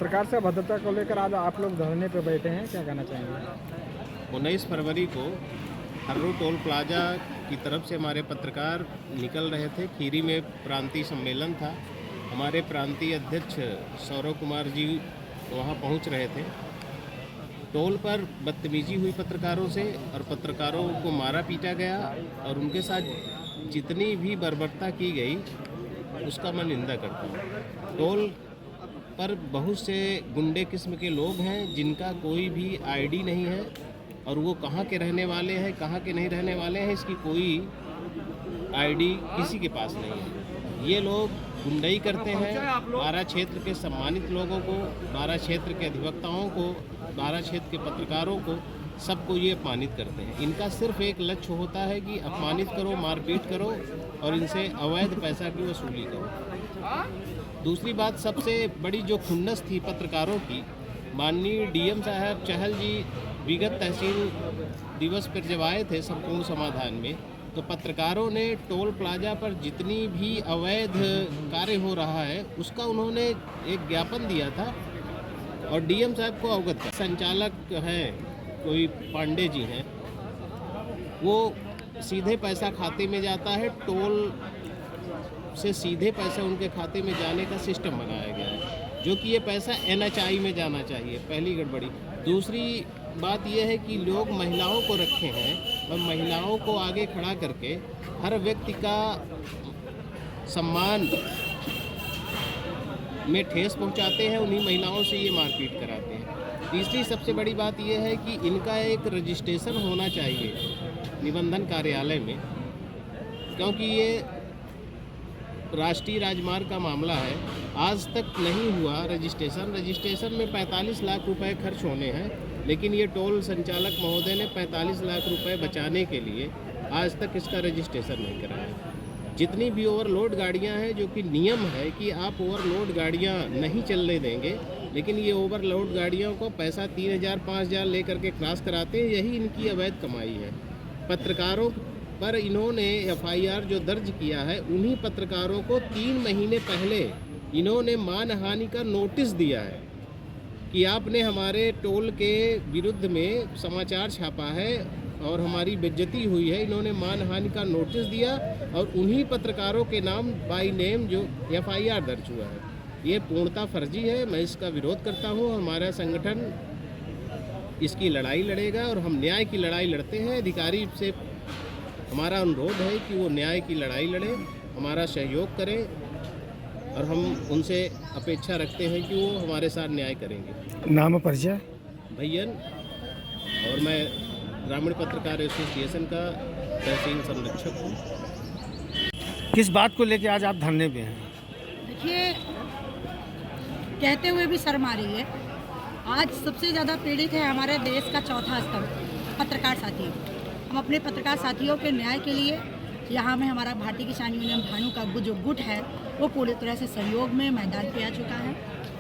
पत्रकार से भद्रता को लेकर आज आप लोग धरने पे बैठे हैं, क्या कहना चाहेंगे? 19 फरवरी को हर्रो टोल प्लाजा की तरफ से हमारे पत्रकार निकल रहे थे। खीरी में प्रांतीय सम्मेलन था। हमारे प्रांतीय अध्यक्ष सौरव कुमार जी वहां पहुंच रहे थे। टोल पर बदतमीजी हुई पत्रकारों से और पत्रकारों को मारा पीटा गया और उनके साथ जितनी भी बर्बरता की गई उसका मैं निंदा करता हूँ। टोल पर बहुत से गुंडे किस्म के लोग हैं जिनका कोई भी आईडी नहीं है और वो कहाँ के रहने वाले हैं, कहाँ के नहीं रहने वाले हैं, इसकी कोई आईडी किसी के पास नहीं है। ये लोग गुंडई करते हैं। बारा क्षेत्र के सम्मानित लोगों को, बारा क्षेत्र के अधिवक्ताओं को, बारा क्षेत्र के पत्रकारों को, सबको ये अपमानित करते हैं। इनका सिर्फ एक लक्ष्य होता है कि अपमानित करो, मारपीट करो और इनसे अवैध पैसा की वसूली करो। दूसरी बात सबसे बड़ी जो खुन्नस थी पत्रकारों की, माननीय डीएम साहब चहल जी विगत तहसील दिवस पर जब आए थे संपूर्ण समाधान में, तो पत्रकारों ने टोल प्लाजा पर जितनी भी अवैध कार्य हो रहा है उसका उन्होंने एक ज्ञापन दिया था और डीएम साहब को अवगत था। संचालक हैं कोई पांडे जी हैं, वो सीधे पैसा खाते में जाता है। टोल से सीधे पैसा उनके खाते में जाने का सिस्टम बनाया गया है, जो कि ये पैसा NHI में जाना चाहिए। पहली गड़बड़ी। दूसरी बात यह है कि लोग महिलाओं को रखे हैं और महिलाओं को आगे खड़ा करके हर व्यक्ति का सम्मान में ठेस पहुंचाते हैं, उन्हीं महिलाओं से ये मारपीट कराते हैं। तीसरी सबसे बड़ी बात यह है कि इनका एक रजिस्ट्रेशन होना चाहिए निबंधन कार्यालय में, क्योंकि ये राष्ट्रीय राजमार्ग का मामला है। आज तक नहीं हुआ रजिस्ट्रेशन में 45 लाख रुपए खर्च होने हैं, लेकिन ये टोल संचालक महोदय ने 45 लाख रुपए बचाने के लिए आज तक इसका रजिस्ट्रेशन नहीं कराया। जितनी भी ओवरलोड गाड़ियां हैं, जो कि नियम है कि आप ओवरलोड गाड़ियां नहीं चलने देंगे, लेकिन ये ओवरलोड गाड़ियों को पैसा 3000 5000 लेकर के क्रॉस कराते हैं। यही इनकी अवैध कमाई है। पत्रकारों पर इन्होंने FIR जो दर्ज किया है, उन्हीं पत्रकारों को 3 महीने पहले इन्होंने मानहानि का नोटिस दिया है कि आपने हमारे टोल के विरुद्ध में समाचार छापा है और हमारी बेइज्जती हुई है। इन्होंने मानहानि का नोटिस दिया और उन्हीं पत्रकारों के नाम बाई नेम जो FIR दर्ज हुआ है। ये पूर्णतः फर्जी है। मैं इसका विरोध करता हूँ। हमारा संगठन इसकी लड़ाई लड़ेगा और हम न्याय की लड़ाई लड़ते हैं। अधिकारी से हमारा अनुरोध है कि वो न्याय की लड़ाई लड़े, हमारा सहयोग करें और हम उनसे अपेक्षा रखते हैं कि वो हमारे साथ न्याय करेंगे। नाम परिचय? भैयन, और मैं ग्रामीण पत्रकार एसोसिएशन का तहसील संरक्षक हूँ। किस बात को लेकर आज आप धरने पे हैं? देखिए, कहते हुए भी शर्म आ रही है। आज सबसे ज़्यादा पीड़ित है हमारे देश का चौथा स्तंभ, पत्रकार साथी। हम अपने पत्रकार साथियों के न्याय के लिए यहाँ में हमारा भारतीय किसान यूनियन भानु का जो गुट है वो पूरी तरह से सहयोग में मैदान पे आ चुका है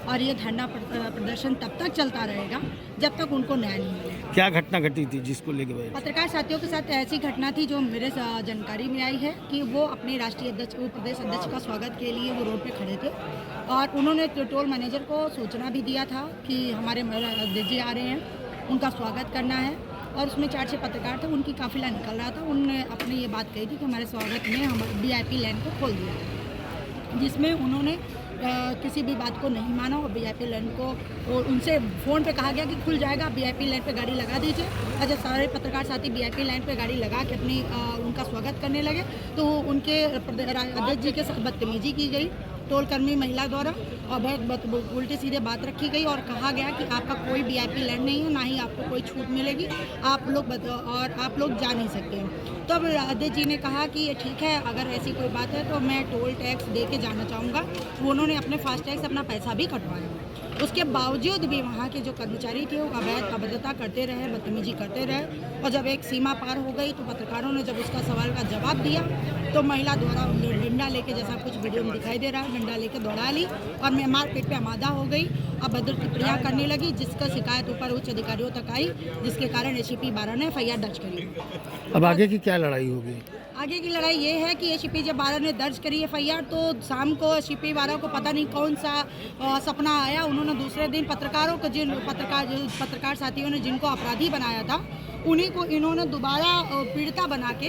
और ये धरना प्रदर्शन तब तक चलता रहेगा जब तक उनको न्याय नहीं मिलेगा। क्या घटना घटी थी जिसको लेकर? पत्रकार साथियों के साथ ऐसी घटना थी जो मेरे जानकारी में आई है कि वो अपने राष्ट्रीय अध्यक्ष को, प्रदेश अध्यक्ष का स्वागत के लिए वो रोड पे खड़े थे और उन्होंने टोल मैनेजर को सूचना भी दिया था कि हमारे अध्यक्ष जी आ रहे हैं, उनका स्वागत करना है। और उसमें 4-6 पत्रकार थे, उनकी काफिला निकल रहा था। उन्होंने अपनी ये बात कही थी कि हमारे स्वागत में हम VIP लाइन को खोल दिया, जिसमें उन्होंने किसी भी बात को नहीं माना और VIP लाइन को, और उनसे फ़ोन पे कहा गया कि खुल जाएगा, VIP लाइन पे गाड़ी लगा दीजिए। और जब सारे पत्रकार साथी VIP लाइन पे गाड़ी लगा के अपनी उनका स्वागत करने लगे तो उनके अध्यक्ष जी के साथ बदतमीजी की गई टोल कर्मी महिला द्वारा और बहुत उल्टे सीधे बात रखी गई और कहा गया कि आपका कोई VIP लाइन नहीं है, ना ही आपको कोई छूट मिलेगी, आप लोग जा नहीं सकते हैं। तो अब अध्यक्ष जी ने कहा कि ये ठीक है, अगर ऐसी कोई बात है तो मैं टोल टैक्स दे के जाना चाहूँगा। उन्होंने अपने फास्टैग से अपना पैसा भी कटवाया। उसके बावजूद भी वहाँ के जो कर्मचारी थे वो अभद्रता करते रहे, बदतमीजी करते रहे और जब एक सीमा पार हो गई तो पत्रकारों ने जब उसका सवाल का जवाब दिया तो महिला द्वारा डंडा लेके, जैसा कुछ वीडियो में दिखाई दे रहा है, डंडा लेके दौड़ा ली और मैं मारपीट पे आमादा हो गई। अभद्र टिप्पणियाँ करने लगी, जिसका शिकायत ऊपर उच्च अधिकारियों तक आई, जिसके कारण ACP 12 ने FIR दर्ज करी। अब आगे की क्या लड़ाई होगी? आगे की लड़ाई ये है कि एसीपी जब 12 ने दर्ज करी एफआईआर तो शाम को एसीपी 12 को पता नहीं कौन सा सपना आया। उन्होंने दूसरे दिन पत्रकारों को पत्रकार साथियों ने जिनको अपराधी बनाया था उन्हीं को इन्होंने दोबारा पीड़िता बना के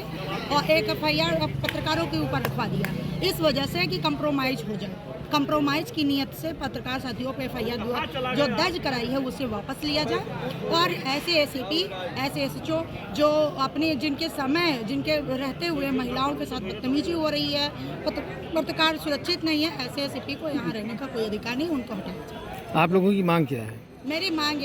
और एक एफआईआर पत्रकारों के ऊपर रखवा दिया, इस वजह से कि कंप्रोमाइज हो जाए। कंप्रोमाइज की नीयत से पत्रकार साथियों पे एफआईआर जो दर्ज कराई है उसे वापस लिया जाए और ऐसे एसीपी ऐसे एसएचओ जो अपने जिनके रहते हुए महिलाओं के साथ बदतमीजी हो रही है, पत्रकार सुरक्षित नहीं है, ऐसे एसीपी को यहाँ रहने का कोई अधिकार नहीं, उनको हटाया जाए। आप लोगों की मांग क्या है? मेरी मांग